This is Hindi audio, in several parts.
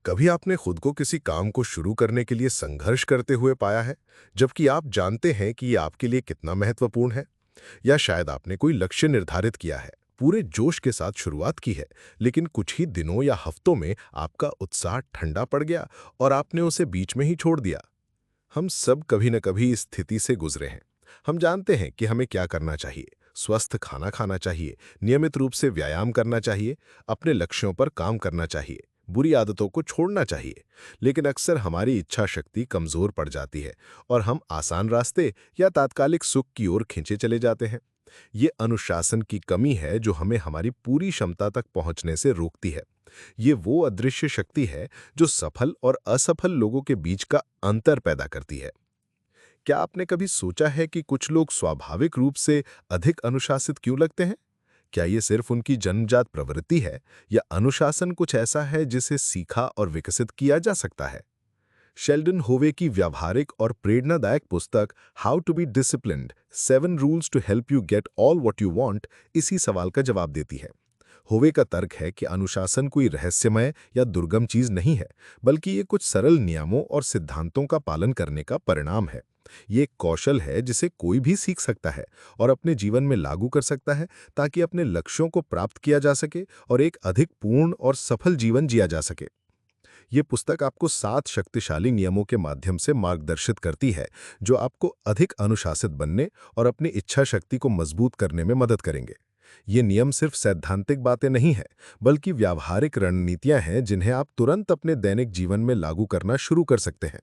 कभी आपने खुद को किसी काम को शुरू करने के लिए संघर्ष करते हुए पाया है, जबकि आप जानते हैं कि ये आपके लिए कितना महत्वपूर्ण है? या शायद आपने कोई लक्ष्य निर्धारित किया है, पूरे जोश के साथ शुरुआत की है, लेकिन कुछ ही दिनों या हफ्तों में आपका उत्साह ठंडा पड़ गया और आपने उसे बीच में ही छोड़ दिया। हम सब कभी न कभी इस स्थिति से गुजरे हैं। हम जानते हैं कि हमें क्या करना चाहिए, स्वस्थ खाना खाना चाहिए, नियमित रूप से व्यायाम करना चाहिए, अपने लक्ष्यों पर काम करना चाहिए, बुरी आदतों को छोड़ना चाहिए। लेकिन अक्सर हमारी इच्छा शक्ति कमजोर पड़ जाती है और हम आसान रास्ते या तात्कालिक सुख की ओर खींचे चले जाते हैं। ये अनुशासन की कमी है जो हमें हमारी पूरी क्षमता तक पहुंचने से रोकती है। ये वो अदृश्य शक्ति है जो सफल और असफल लोगों के बीच का अंतर पैदा करती है। क्या आपने कभी सोचा है कि कुछ लोग स्वाभाविक रूप से अधिक अनुशासित क्यों लगते हैं? क्या ये सिर्फ उनकी जन्मजात प्रवृत्ति है या अनुशासन कुछ ऐसा है जिसे सीखा और विकसित किया जा सकता है? शेल्डन होवे की व्यावहारिक और प्रेरणादायक पुस्तक how to be disciplined 7 rules to help you get all what you want इसी सवाल का जवाब देती है। होवे का तर्क है कि अनुशासन कोई रहस्यमय या दुर्गम चीज नहीं है, बल्कि ये कुछ सरल नियमों और सिद्धांतों का पालन करने का परिणाम है। ये एक कौशल है जिसे कोई भी सीख सकता है और अपने जीवन में लागू कर सकता है, ताकि अपने लक्ष्यों को प्राप्त किया जा सके और एक अधिक पूर्ण और सफल जीवन जिया जा सके। ये पुस्तक आपको 7 शक्तिशाली नियमों के माध्यम से मार्गदर्शित करती है, जो आपको अधिक अनुशासित बनने और अपनी इच्छा शक्ति को मजबूत करने में मदद करेंगे। ये नियम सिर्फ सैद्धांतिक बातें नहीं हैं, बल्कि व्यावहारिक रणनीतियां हैं जिन्हें आप तुरंत अपने दैनिक जीवन में लागू करना शुरू कर सकते हैं।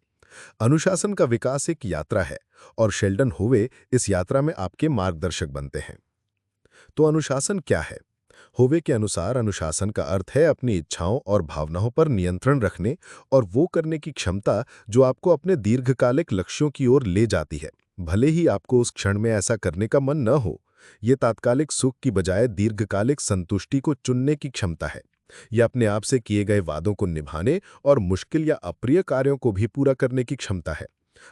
अनुशासन का विकास एक यात्रा है और शेल्डन होवे इस यात्रा में आपके मार्गदर्शक बनते हैं। तो अनुशासन क्या है? होवे के अनुसार अनुशासन का अर्थ है अपनी इच्छाओं और भावनाओं पर नियंत्रण रखने और वो करने की क्षमता जो आपको अपने दीर्घकालिक लक्ष्यों की ओर ले जाती है, भले ही आपको उस क्षण में ऐसा करने का मन न हो। ये तात्कालिक सुख की बजाय दीर्घकालिक संतुष्टि को चुनने की क्षमता है। यह अपने आप से किए गए वादों को निभाने और मुश्किल या अप्रिय कार्यों को भी पूरा करने की क्षमता है।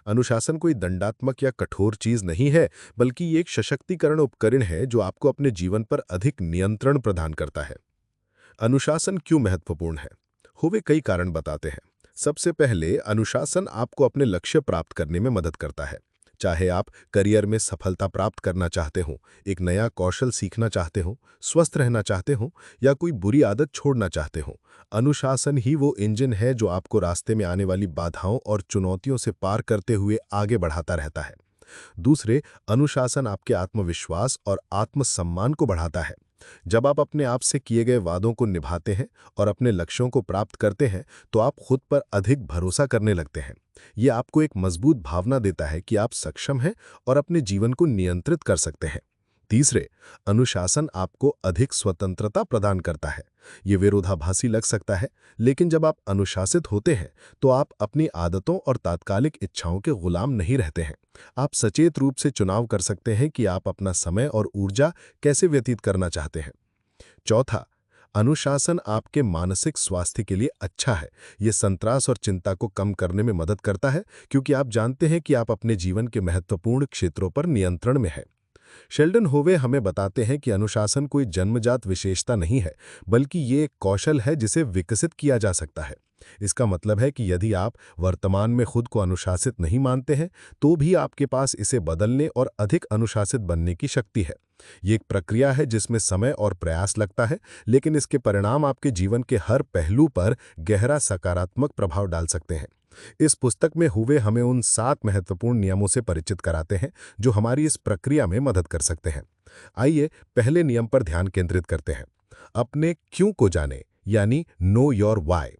अनुशासन कोई दंडात्मक या कठोर चीज नहीं है, बल्कि ये एक सशक्तिकरण उपकरण है जो आपको अपने जीवन पर अधिक नियंत्रण प्रदान करता है। अनुशासन क्यों महत्वपूर्ण है? होवे कई कारण बताते हैं। सबसे पहले, अनुशासन आपको अपने लक्ष्य प्राप्त करने में मदद करता है। चाहे आप करियर में सफलता प्राप्त करना चाहते हो, एक नया कौशल सीखना चाहते हो, स्वस्थ रहना चाहते हो या कोई बुरी आदत छोड़ना चाहते हो, अनुशासन ही वो इंजन है जो आपको रास्ते में आने वाली बाधाओं और चुनौतियों से पार करते हुए आगे बढ़ाता रहता है। दूसरे, अनुशासन आपके आत्मविश्वास और आत्मसम्मान को बढ़ाता है। जब आप अपने आप से किए गए वादों को निभाते हैं और अपने लक्ष्यों को प्राप्त करते हैं, तो आप खुद पर अधिक भरोसा करने लगते हैं। ये आपको एक मजबूत भावना देता है कि आप सक्षम हैं और अपने जीवन को नियंत्रित कर सकते हैं। तीसरे, अनुशासन आपको अधिक स्वतंत्रता प्रदान करता है। ये विरोधाभासी लग सकता है, लेकिन जब आप अनुशासित होते हैं, तो आप अपनी आदतों और तात्कालिक इच्छाओं के गुलाम नहीं रहते हैं। आप सचेत रूप से चुनाव कर सकते हैं कि आप अपना समय और ऊर्जा कैसे व्यतीत करना चाहते हैं। चौथा, अनुशासन आपके मानसिक स्वास्थ्य के लिए अच्छा है। ये संतरास और चिंता को कम करने में मदद करता है, क्योंकि आप जानते हैं कि आप अपने जीवन के महत्वपूर्ण क्षेत्रों पर नियंत्रण में हैं। शेल्डन होवे हमें बताते हैं कि अनुशासन कोई जन्मजात विशेषता नहीं है, बल्कि ये एक कौशल है जिसे विकसित किया जा सकता है। इसका मतलब है कि यदि आप वर्तमान में खुद को अनुशासित नहीं मानते हैं, तो भी आपके पास इसे बदलने और अधिक अनुशासित बनने की शक्ति है। ये एक प्रक्रिया है जिसमें समय और प्रयास लगता है, लेकिन इसके परिणाम आपके जीवन के हर पहलू पर गहरा सकारात्मक प्रभाव डाल सकते हैं। इस पुस्तक में हुवे हमें उन 7 महत्वपूर्ण नियमों से परिचित कराते हैं जो हमारी इस प्रक्रिया में मदद कर सकते हैं। आइए पहले नियम पर ध्यान केंद्रित करते हैं। अपने क्यों को जाने, यानी नो योर वाई।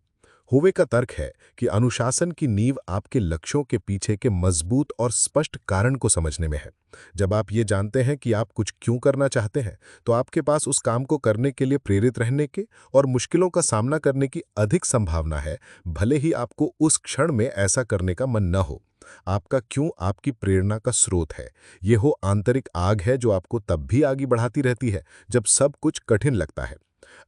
होवे का तर्क है कि अनुशासन की नींव आपके लक्ष्यों के पीछे के मजबूत और स्पष्ट कारण को समझने में है। जब आप ये जानते हैं कि आप कुछ क्यों करना चाहते हैं, तो आपके पास उस काम को करने के लिए प्रेरित रहने के और मुश्किलों का सामना करने की अधिक संभावना है, भले ही आपको उस क्षण में ऐसा करने का मन न हो। आपका क्यों आपकी प्रेरणा का स्रोत है। ये वो आंतरिक आग है जो आपको तब भी आगे बढ़ाती रहती है जब सब कुछ कठिन लगता है।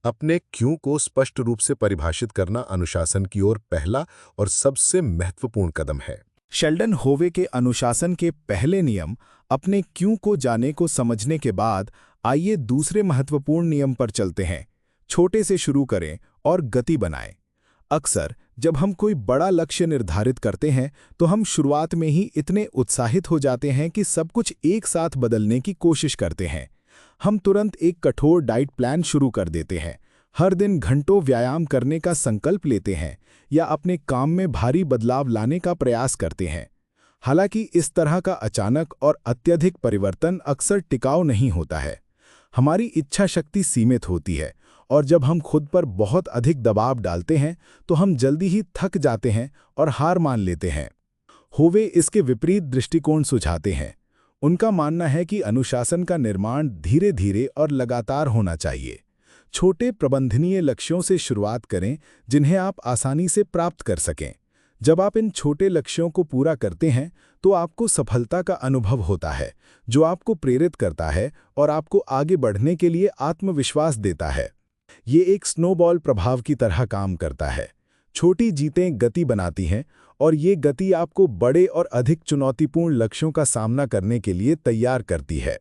अपने क्यों को स्पष्ट रूप से परिभाषित करना अनुशासन की ओर पहला और सबसे महत्वपूर्ण कदम है। शेल्डन होवे के अनुशासन के पहले नियम अपने क्यों को जाने को समझने के बाद आइए दूसरे महत्वपूर्ण नियम पर चलते हैं। छोटे से शुरू करें और गति बनाएं। अक्सर जब हम कोई बड़ा लक्ष्य निर्धारित करते हैं तो हम शुरुआत में ही इतने उत्साहित हो जाते हैं कि सब कुछ एक साथ बदलने की कोशिश करते हैं। हम तुरंत एक कठोर डाइट प्लान शुरू कर देते हैं, हर दिन घंटों व्यायाम करने का संकल्प लेते हैं या अपने काम में भारी बदलाव लाने का प्रयास करते हैं। हालांकि इस तरह का अचानक और अत्यधिक परिवर्तन अक्सर टिकाऊ नहीं होता है। हमारी इच्छा शक्ति सीमित होती है और जब हम खुद पर बहुत अधिक दबाव डालते हैं तो हम जल्दी ही थक जाते हैं और हार मान लेते हैं। होवे इसके विपरीत दृष्टिकोण सुझाते हैं। उनका मानना है कि अनुशासन का निर्माण धीरे धीरे और लगातार होना चाहिए। छोटे प्रबंधनीय लक्ष्यों से शुरुआत करें जिन्हें आप आसानी से प्राप्त कर सकें। जब आप इन छोटे लक्ष्यों को पूरा करते हैं तो आपको सफलता का अनुभव होता है, जो आपको प्रेरित करता है और आपको आगे बढ़ने के लिए आत्मविश्वास देता है। ये एक स्नोबॉल प्रभाव की तरह काम करता है। छोटी जीतें गति बनाती हैं और ये गति आपको बड़े और अधिक चुनौतीपूर्ण लक्ष्यों का सामना करने के लिए तैयार करती है।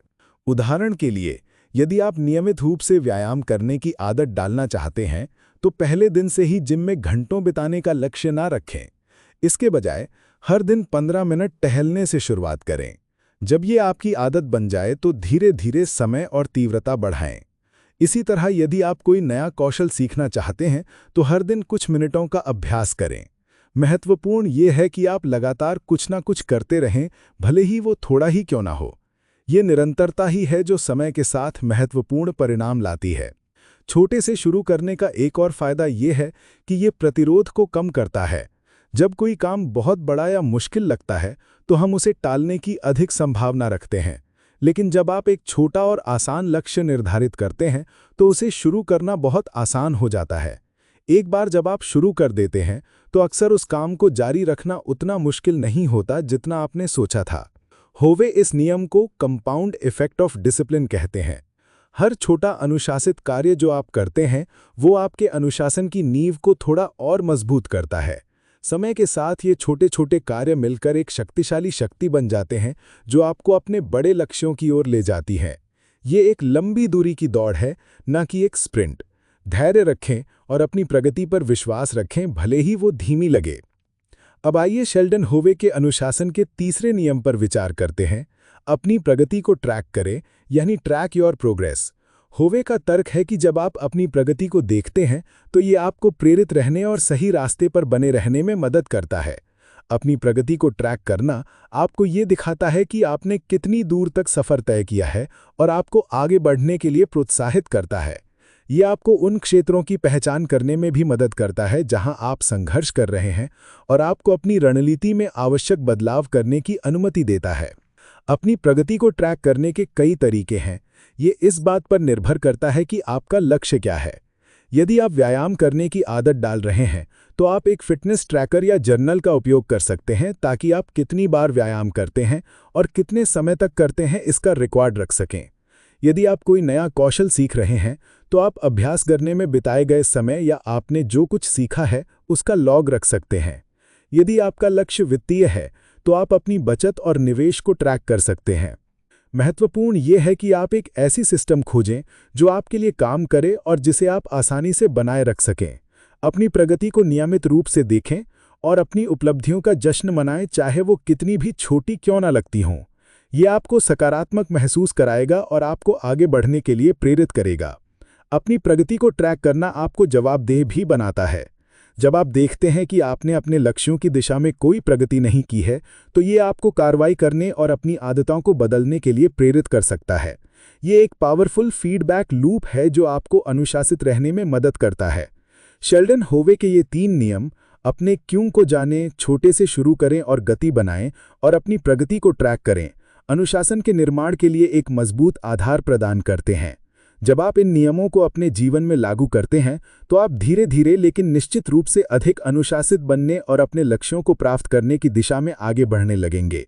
उदाहरण के लिए, यदि आप नियमित रूप से व्यायाम करने की आदत डालना चाहते हैं तो पहले दिन से ही जिम में घंटों बिताने का लक्ष्य ना रखें। इसके बजाय हर दिन 15 मिनट टहलने से शुरुआत करें। जब ये आपकी आदत बन जाए तो धीरे धीरे समय और तीव्रता बढ़ाएं। इसी तरह यदि आप कोई नया कौशल सीखना चाहते हैं तो हर दिन कुछ मिनटों का अभ्यास करें। महत्वपूर्ण ये है कि आप लगातार कुछ ना कुछ करते रहें, भले ही वो थोड़ा ही क्यों ना हो। ये निरंतरता ही है जो समय के साथ महत्वपूर्ण परिणाम लाती है। छोटे से शुरू करने का एक और फायदा ये है कि ये प्रतिरोध को कम करता है। जब कोई काम बहुत बड़ा या मुश्किल लगता है तो हम उसे टालने की अधिक संभावना रखते हैं, लेकिन जब आप एक छोटा और आसान लक्ष्य निर्धारित करते हैं तो उसे शुरू करना बहुत आसान हो जाता है। एक बार जब आप शुरू कर देते हैं तो अक्सर उस काम को जारी रखना उतना मुश्किल नहीं होता जितना आपने सोचा था। होवे इस नियम को कंपाउंड इफेक्ट ऑफ डिसिप्लिन कहते हैं। हर छोटा अनुशासित कार्य जो आप करते हैं वो आपके अनुशासन की नींव को थोड़ा और मजबूत करता है। समय के साथ ये छोटे छोटे कार्य मिलकर एक शक्तिशाली शक्ति बन जाते हैं जो आपको अपने बड़े लक्ष्यों की ओर ले जाती है। ये एक लंबी दूरी की दौड़ है, न कि एक स्प्रिंट। धैर्य रखें और अपनी प्रगति पर विश्वास रखें, भले ही वो धीमी लगे। अब आइए शेल्डन होवे के अनुशासन के तीसरे नियम पर विचार करते हैं। अपनी प्रगति को ट्रैक करें, यानी ट्रैक योर प्रोग्रेस। होवे का तर्क है कि जब आप अपनी प्रगति को देखते हैं तो ये आपको प्रेरित रहने और सही रास्ते पर बने रहने में मदद करता है। अपनी प्रगति को ट्रैक करना आपको ये दिखाता है कि आपने कितनी दूर तक सफ़र तय किया है और आपको आगे बढ़ने के लिए प्रोत्साहित करता है। ये आपको उन क्षेत्रों की पहचान करने में भी मदद करता है जहां आप संघर्ष कर रहे हैं और आपको अपनी रणनीति में आवश्यक बदलाव करने की अनुमति देता है। अपनी प्रगति को ट्रैक करने के कई तरीके हैं। ये इस बात पर निर्भर करता है कि आपका लक्ष्य क्या है। यदि आप व्यायाम करने की आदत डाल रहे हैं तो आप एक फिटनेस ट्रैकर या जर्नल का उपयोग कर सकते हैं ताकि आप कितनी बार व्यायाम करते हैं और कितने समय तक करते हैं इसका रिकॉर्ड रख सकें। यदि आप कोई नया कौशल सीख रहे हैं तो आप अभ्यास करने में बिताए गए समय या आपने जो कुछ सीखा है उसका लॉग रख सकते हैं। यदि आपका लक्ष्य वित्तीय है तो आप अपनी बचत और निवेश को ट्रैक कर सकते हैं। महत्वपूर्ण यह है कि आप एक ऐसी सिस्टम खोजें जो आपके लिए काम करे और जिसे आप आसानी से बनाए रख सकें। अपनी प्रगति को नियमित रूप से देखें और अपनी उपलब्धियों का जश्न मनाएं, चाहे वो कितनी भी छोटी क्यों ना लगती हों। ये आपको सकारात्मक महसूस कराएगा और आपको आगे बढ़ने के लिए प्रेरित करेगा। अपनी प्रगति को ट्रैक करना आपको जवाबदेह भी बनाता है। जब आप देखते हैं कि आपने अपने लक्ष्यों की दिशा में कोई प्रगति नहीं की है तो ये आपको कार्रवाई करने और अपनी आदतों को बदलने के लिए प्रेरित कर सकता है। ये एक पावरफुल फीडबैक लूप है जो आपको अनुशासित रहने में मदद करता है। शेल्डन होवे के ये 3 नियम, अपने क्यों को जानें, छोटे से शुरू करें और गति बनाएं, और अपनी प्रगति को ट्रैक करें, अनुशासन के निर्माण के लिए एक मजबूत आधार प्रदान करते हैं। जब आप इन नियमों को अपने जीवन में लागू करते हैं तो आप धीरे धीरे लेकिन निश्चित रूप से अधिक अनुशासित बनने और अपने लक्ष्यों को प्राप्त करने की दिशा में आगे बढ़ने लगेंगे।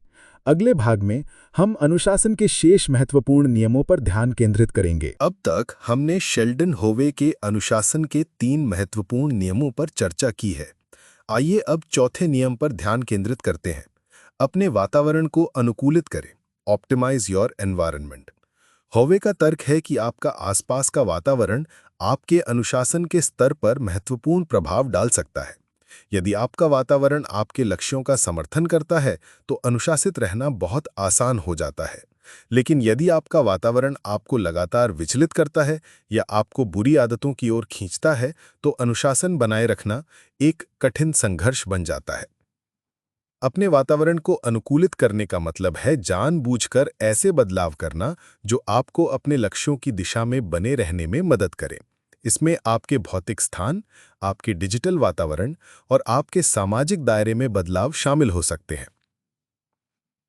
अगले भाग में हम अनुशासन के शेष महत्वपूर्ण नियमों पर ध्यान केंद्रित करेंगे। अब तक हमने शेल्डन होवे के अनुशासन के 3 महत्वपूर्ण नियमों पर चर्चा की है। आइए अब चौथे नियम पर ध्यान केंद्रित करते हैं। अपने वातावरण को अनुकूलित करें। Optimize your environment. होवे का तर्क है कि आपका आसपास का वातावरण आपके अनुशासन के स्तर पर महत्वपूर्ण प्रभाव डाल सकता है। यदि आपका वातावरण आपके लक्ष्यों का समर्थन करता है, तो अनुशासित रहना बहुत आसान हो जाता है। लेकिन यदि आपका वातावरण आपको लगातार विचलित करता है या आपको बुरी आदतों की ओर खींचता है, तो अनुशासन बनाए रखना एक कठिन संघर्ष बन जाता है। अपने वातावरण को अनुकूलित करने का मतलब है जानबूझकर ऐसे बदलाव करना जो आपको अपने लक्ष्यों की दिशा में बने रहने में मदद करें। इसमें आपके भौतिक स्थान, आपके डिजिटल वातावरण और आपके सामाजिक दायरे में बदलाव शामिल हो सकते हैं।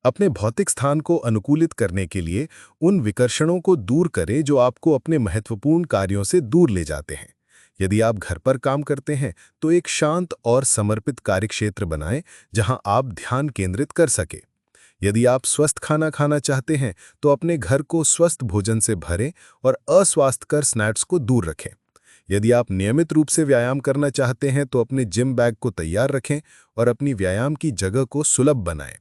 अपने भौतिक स्थान को अनुकूलित करने के लिए उन विकर्षणों को दूर करें जो आपको अपने महत्वपूर्ण कार्यों से दूर ले जाते हैं। यदि आप घर पर काम करते हैं, तो एक शांत और समर्पित कार्यक्षेत्र बनाएं जहां आप ध्यान केंद्रित कर सकें। यदि आप स्वस्थ खाना खाना चाहते हैं, तो अपने घर को स्वस्थ भोजन से भरें और अस्वास्थ्यकर स्नैक्स को दूर रखें। यदि आप नियमित रूप से व्यायाम करना चाहते हैं, तो अपने जिम बैग को तैयार रखें और अपनी व्यायाम की जगह को सुलभ बनाएं।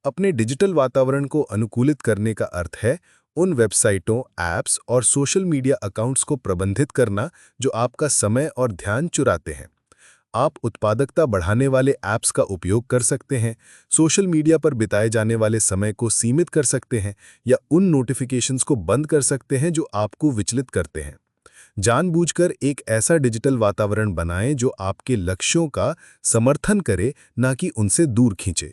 अपने डिजिटल वातावरण को अनुकूलित करने का अर्थ है उन वेबसाइटों, ऐप्स और सोशल मीडिया अकाउंट्स को प्रबंधित करना जो आपका समय और ध्यान चुराते हैं। आप उत्पादकता बढ़ाने वाले ऐप्स का उपयोग कर सकते हैं, सोशल मीडिया पर बिताए जाने वाले समय को सीमित कर सकते हैं या उन नोटिफिकेशंस को बंद कर सकते हैं जो आपको विचलित करते हैं। जानबूझकर एक ऐसा डिजिटल वातावरण बनाएं जो आपके लक्ष्यों का समर्थन करे, ना कि उनसे दूर खींचे।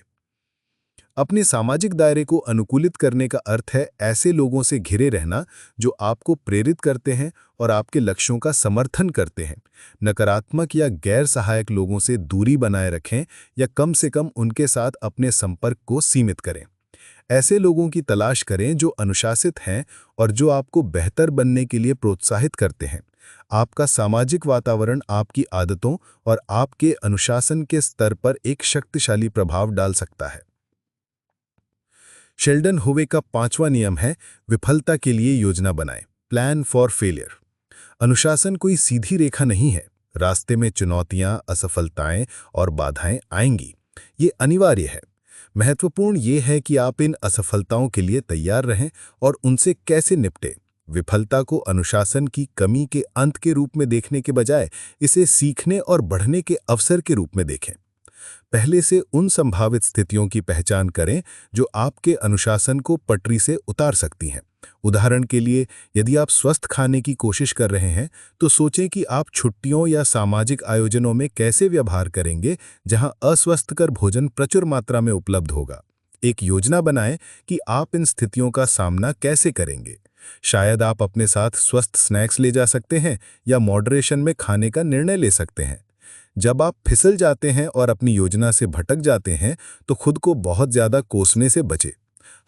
अपने सामाजिक दायरे को अनुकूलित करने का अर्थ है ऐसे लोगों से घिरे रहना जो आपको प्रेरित करते हैं और आपके लक्ष्यों का समर्थन करते हैं। नकारात्मक या गैर सहायक लोगों से दूरी बनाए रखें या कम से कम उनके साथ अपने संपर्क को सीमित करें। ऐसे लोगों की तलाश करें जो अनुशासित हैं और जो आपको बेहतर बनने के लिए प्रोत्साहित करते हैं। आपका सामाजिक वातावरण आपकी आदतों और आपके अनुशासन के स्तर पर एक शक्तिशाली प्रभाव डाल सकता है। शेल्डन होवे का 5वां नियम है विफलता के लिए योजना बनाएं, प्लान फॉर फेलियर। अनुशासन कोई सीधी रेखा नहीं है। रास्ते में चुनौतियां, असफलताएं और बाधाएं आएंगी। ये अनिवार्य है। महत्वपूर्ण ये है कि आप इन असफलताओं के लिए तैयार रहें और उनसे कैसे निपटें। विफलता को अनुशासन की कमी के अंत के रूप में देखने के बजाय इसे सीखने और बढ़ने के अवसर के रूप में देखें। पहले से उन संभावित स्थितियों की पहचान करें जो आपके अनुशासन को पटरी से उतार सकती हैं। उदाहरण के लिए, यदि आप स्वस्थ खाने की कोशिश कर रहे हैं, तो सोचें कि आप छुट्टियों या सामाजिक आयोजनों में कैसे व्यवहार करेंगे जहां अस्वस्थकर भोजन प्रचुर मात्रा में उपलब्ध होगा। एक योजना बनाएं कि आप इन स्थितियों का सामना कैसे करेंगे। शायद आप अपने साथ स्वस्थ स्नैक्स ले जा सकते हैं या मॉडरेशन में खाने का निर्णय ले सकते हैं। जब आप फिसल जाते हैं और अपनी योजना से भटक जाते हैं, तो खुद को बहुत ज्यादा कोसने से बचें।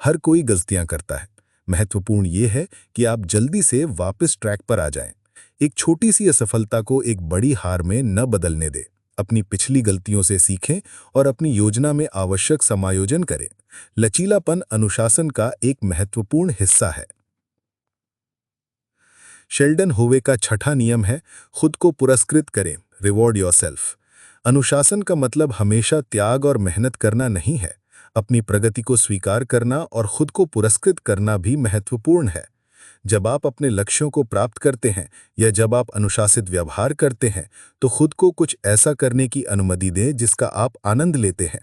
हर कोई गलतियां करता है। महत्वपूर्ण ये है कि आप जल्दी से वापस ट्रैक पर आ जाएं। एक छोटी सी असफलता को एक बड़ी हार में न बदलने दें। अपनी पिछली गलतियों से सीखें और अपनी योजना में आवश्यक समायोजन करें। लचीलापन अनुशासन का एक महत्वपूर्ण हिस्सा है। शेल्डन होवे का 6वां नियम है खुद को पुरस्कृत करें, रिवॉर्ड योरसेल्फ। अनुशासन का मतलब हमेशा त्याग और मेहनत करना नहीं है। अपनी प्रगति को स्वीकार करना और खुद को पुरस्कृत करना भी महत्वपूर्ण है। जब आप अपने लक्ष्यों को प्राप्त करते हैं या जब आप अनुशासित व्यवहार करते हैं, तो खुद को कुछ ऐसा करने की अनुमति दें जिसका आप आनंद लेते हैं।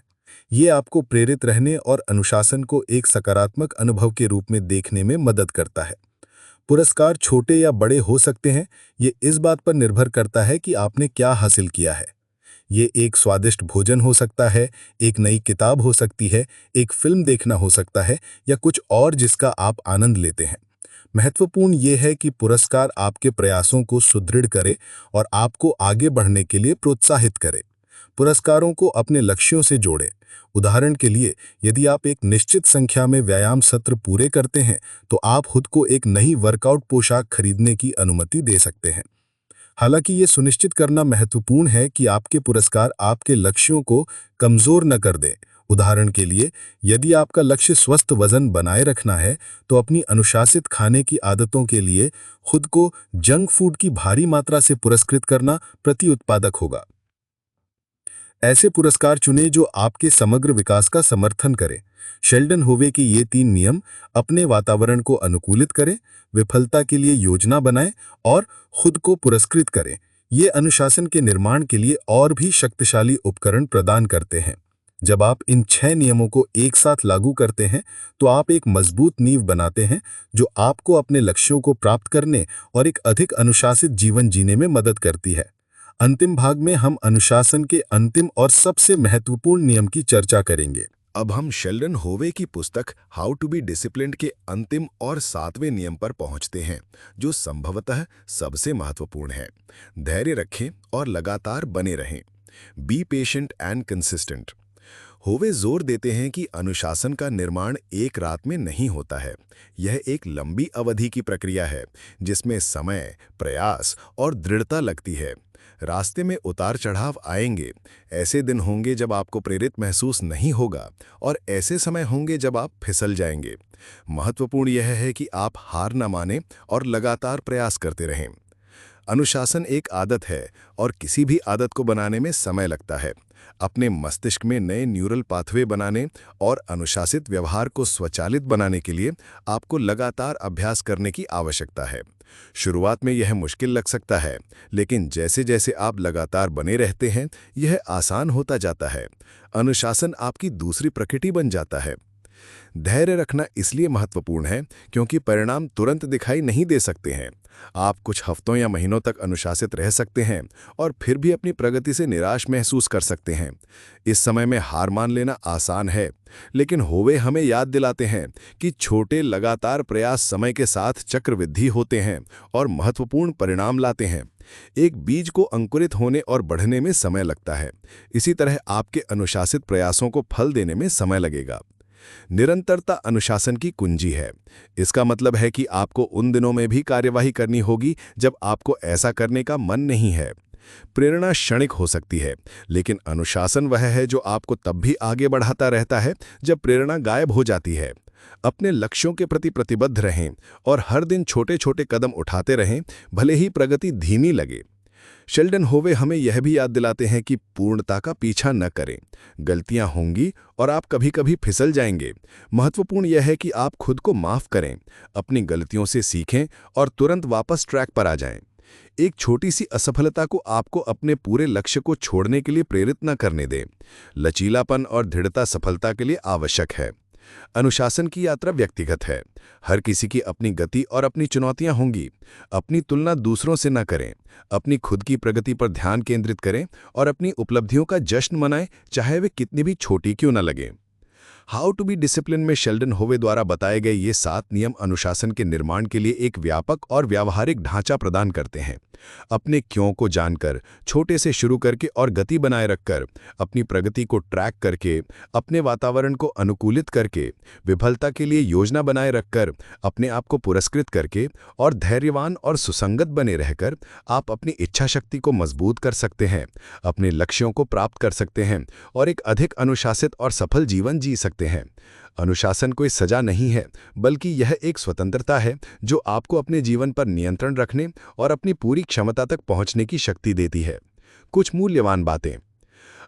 ये आपको प्रेरित रहने और अनुशासन को एक सकारात्मक अनुभव के रूप में देखने में मदद करता है। पुरस्कार छोटे या बड़े हो सकते हैं। ये इस बात पर निर्भर करता है कि आपने क्या हासिल किया है। ये एक स्वादिष्ट भोजन हो सकता है, एक नई किताब हो सकती है, एक फिल्म देखना हो सकता है या कुछ और जिसका आप आनंद लेते हैं। महत्वपूर्ण ये है कि पुरस्कार आपके प्रयासों को सुदृढ़ करे और आपको आगे बढ़ने के लिए प्रोत्साहित करे। पुरस्कारों को अपने लक्ष्यों से जोड़ें। उदाहरण के लिए, यदि आप एक निश्चित संख्या में व्यायाम सत्र पूरे करते हैं, तो आप खुद को एक नई वर्कआउट पोशाक खरीदने की अनुमति दे सकते हैं। हालांकि ये सुनिश्चित करना महत्वपूर्ण है कि आपके पुरस्कार आपके लक्ष्यों को कमजोर न कर दें। उदाहरण के लिए, यदि आपका लक्ष्य स्वस्थ वजन बनाए रखना है, तो अपनी अनुशासित खाने की आदतों के लिए खुद को जंक फूड की भारी मात्रा से पुरस्कृत करना प्रतिउत्पादक होगा। ऐसे पुरस्कार चुनें जो आपके समग्र विकास का समर्थन करें। शेल्डन होवे के ये 3 नियम अपने वातावरण को अनुकूलित करें, विफलता के लिए योजना बनाएं और खुद को पुरस्कृत करें। ये अनुशासन के निर्माण के लिए और भी शक्तिशाली उपकरण प्रदान करते हैं। जब आप इन 6 नियमों को एक साथ लागू करते हैं तो आप एक मजबूत नींव बनाते हैं जो आपको अपने लक्ष्यों को प्राप्त करने और एक अधिक अनुशासित जीवन जीने में मदद करती है। अंतिम भाग में हम अनुशासन के अंतिम और सबसे महत्वपूर्ण नियम की चर्चा करेंगे। अब हम शेल्डन होवे की पुस्तक हाउ टू बी डिसिप्लिन्ड के अंतिम और 7वें नियम पर पहुंचते हैं, जो संभवतः सबसे महत्वपूर्ण है। धैर्य रखें और लगातार बने रहें। Be patient and consistent. होवे जोर देते हैं कि अनुशासन का निर्माण एक रात में नहीं होता है। यह एक लंबी अवधि की प्रक्रिया है जिसमें समय, प्रयास और दृढ़ता लगती है। रास्ते में उतार चढ़ाव आएंगे। ऐसे दिन होंगे जब आपको प्रेरित महसूस नहीं होगा और ऐसे समय होंगे जब आप फिसल जाएंगे। महत्वपूर्ण यह है कि आप हार न मानें और लगातार प्रयास करते रहें। अनुशासन एक आदत है और किसी भी आदत को बनाने में समय लगता है। अपने मस्तिष्क में नए न्यूरल पाथवे बनाने और अनुशासित व्यवहार को स्वचालित बनाने के लिए आपको लगातार अभ्यास करने की आवश्यकता है। शुरुआत में यह मुश्किल लग सकता है, लेकिन जैसे जैसे आप लगातार बने रहते हैं, यह आसान होता जाता है। अनुशासन आपकी दूसरी प्रकृति बन जाता है। धैर्य रखना इसलिए महत्वपूर्ण है क्योंकि परिणाम तुरंत दिखाई नहीं दे सकते हैं। आप कुछ हफ्तों या महीनों तक अनुशासित रह सकते हैं और फिर भी अपनी प्रगति से निराश महसूस कर सकते हैं। इस समय में हार मान लेना आसान है, लेकिन होवे हमें याद दिलाते हैं कि छोटे लगातार प्रयास समय के साथ चक्रवृद्धि होते हैं और महत्वपूर्ण परिणाम लाते हैं। एक बीज को अंकुरित होने और बढ़ने में समय लगता है। इसी तरह आपके अनुशासित प्रयासों को फल देने में समय लगेगा। निरंतरता अनुशासन की कुंजी है। इसका मतलब है कि आपको उन दिनों में भी कार्यवाही करनी होगी जब आपको ऐसा करने का मन नहीं है। प्रेरणा क्षणिक हो सकती है, लेकिन अनुशासन वह है जो आपको तब भी आगे बढ़ाता रहता है जब प्रेरणा गायब हो जाती है। अपने लक्ष्यों के प्रति प्रतिबद्ध रहें और हर दिन छोटे छोटे कदम उठाते रहें, भले ही प्रगति धीमी लगे। शेल्डन होवे हमें यह भी याद दिलाते हैं कि पूर्णता का पीछा न करें। गलतियां होंगी और आप कभी कभी फिसल जाएंगे। महत्वपूर्ण यह है कि आप खुद को माफ करें, अपनी गलतियों से सीखें और तुरंत वापस ट्रैक पर आ जाएं। एक छोटी सी असफलता को आपको अपने पूरे लक्ष्य को छोड़ने के लिए प्रेरित न करने दें। लचीलापन और दृढ़ता सफलता के लिए आवश्यक है। अनुशासन की यात्रा व्यक्तिगत है। हर किसी की अपनी गति और अपनी चुनौतियां होंगी। अपनी तुलना दूसरों से न करें। अपनी खुद की प्रगति पर ध्यान केंद्रित करें और अपनी उपलब्धियों का जश्न मनाएं, चाहे वे कितनी भी छोटी क्यों न लगें। हाउ टू बी डिसिप्लिन में शेल्डन होवे द्वारा बताए गए ये 7 नियम अनुशासन के निर्माण के लिए एक व्यापक और व्यावहारिक ढांचा प्रदान करते हैं। अपने क्यों को जानकर, छोटे से शुरू करके और गति बनाए रखकर, अपनी प्रगति को ट्रैक करके, अपने वातावरण को अनुकूलित करके, विफलता के लिए योजना बनाए रखकर, अपने आप को पुरस्कृत करके और धैर्यवान और सुसंगत बने रहकर आप अपनी इच्छा शक्ति को मजबूत कर सकते हैं, अपने लक्ष्यों को प्राप्त कर सकते हैं और एक अधिक अनुशासित और सफल जीवन जी सकते हैं। अनुशासन कोई सजा नहीं है, बल्कि यह एक स्वतंत्रता है जो आपको अपने जीवन पर नियंत्रण रखने और अपनी पूरी क्षमता तक पहुंचने की शक्ति देती है। कुछ मूल्यवान बातें।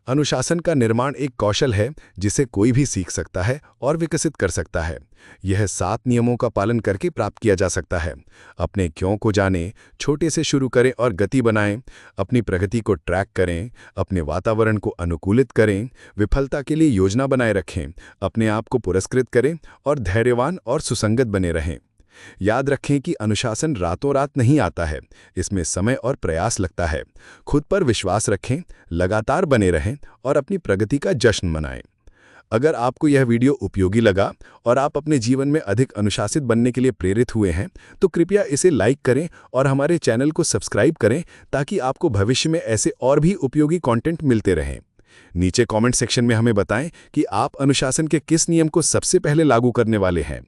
अनुशासन का निर्माण एक कौशल है जिसे कोई भी सीख सकता है और विकसित कर सकता है। यह 7 नियमों का पालन करके प्राप्त किया जा सकता है। अपने क्यों को जानें, छोटे से शुरू करें और गति बनाएं, अपनी प्रगति को ट्रैक करें, अपने वातावरण को अनुकूलित करें, विफलता के लिए योजना बनाए रखें, अपने आप को पुरस्कृत करें और धैर्यवान और सुसंगत बने रहें। याद रखें कि अनुशासन रातों रात नहीं आता है। इसमें समय और प्रयास लगता है। खुद पर विश्वास रखें, लगातार बने रहें और अपनी प्रगति का जश्न मनाएं। अगर आपको यह वीडियो उपयोगी लगा और आप अपने जीवन में अधिक अनुशासित बनने के लिए प्रेरित हुए हैं, तो कृपया इसे लाइक करें और हमारे चैनल को सब्सक्राइब करें ताकि आपको भविष्य में ऐसे और भी उपयोगी कंटेंट मिलते रहें। नीचे कमेंट सेक्शन में हमें बताएं कि आप अनुशासन के किस नियम को सबसे पहले लागू करने वाले हैं।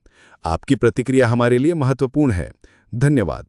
आपकी प्रतिक्रिया हमारे लिए महत्वपूर्ण है। धन्यवाद।